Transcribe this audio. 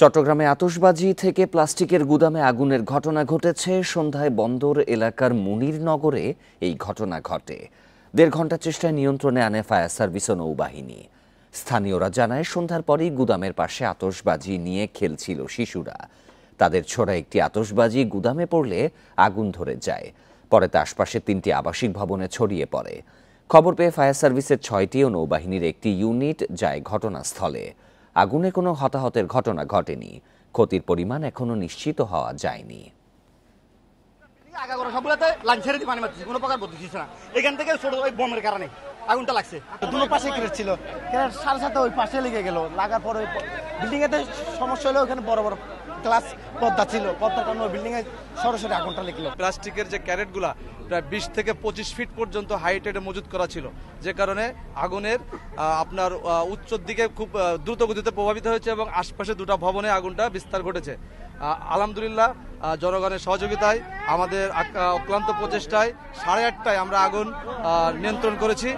চট্টগ্রামে আতশবাজি থেকে প্লাস্টিকের গুদামে আগুনের ঘটনা ঘটেছে। সন্ধ্যায় বন্দর এলাকার মুনিরনগরে এই ঘটনা ঘটে। ১.৫ ঘন্টা চেষ্টায় নিয়ন্ত্রণে আনে ফায়ার সার্ভিস ও নৌবাহিনী। স্থানীয়রা জানায়, সন্ধ্যার পরেই গুদামের পাশে আতশবাজি নিয়ে খেলছিল শিশুরা। তাদের ছোড়া একটি আতশবাজি গুদামে পড়লে আগুন ধরে যায়। পরে তা আশপাশের ৩টি আবাসিক ভবনে ছড়িয়ে পড়ে। খবর পেয়ে ফায়ার সার্ভিসের ৬টি ও নৌবাহিনীর একটি ইউনিট যায় ঘটনাস্থলে। আগুনে কোনো হতাহতের ঘটনা ঘটেনি। ক্ষতির পরিমাণ এখনো নিশ্চিত হওয়া যায়নি। এখান থেকে ছোট ওই বোমের কারণে আগুনটা লাগছে। দুটো পাশে ক্রেট ছিল, সাথে সাথে ওই পাশে লেগে গেল। লাগার পরে বিল্ডিং এতে সমস্যা হলো, ওখানে বড় বড় গ্লাস পর্দা ছিল, পর্দার কারণে বিল্ডিং এ সরাসরি আগুনটা লেগলো। প্লাস্টিকের যে ক্যারেটগুলা প্রায় ২০ থেকে ২৫ ফিট পর্যন্ত হাইটেডে মজুত করা ছিল, যে কারণে আগুনের আপনার উচ্চর দিকে খুব দ্রুত গতিতে প্রভাবিত হয়েছে এবং আশপাশে দুটো ভবনে আগুনটা বিস্তার ঘটেছে। আলহামদুলিল্লাহ, জনগণের সহযোগিতায়, আমাদের অক্লান্ত প্রচেষ্টায় ৮:৩০টায় আমরা আগুন নিয়ন্ত্রণ করেছি।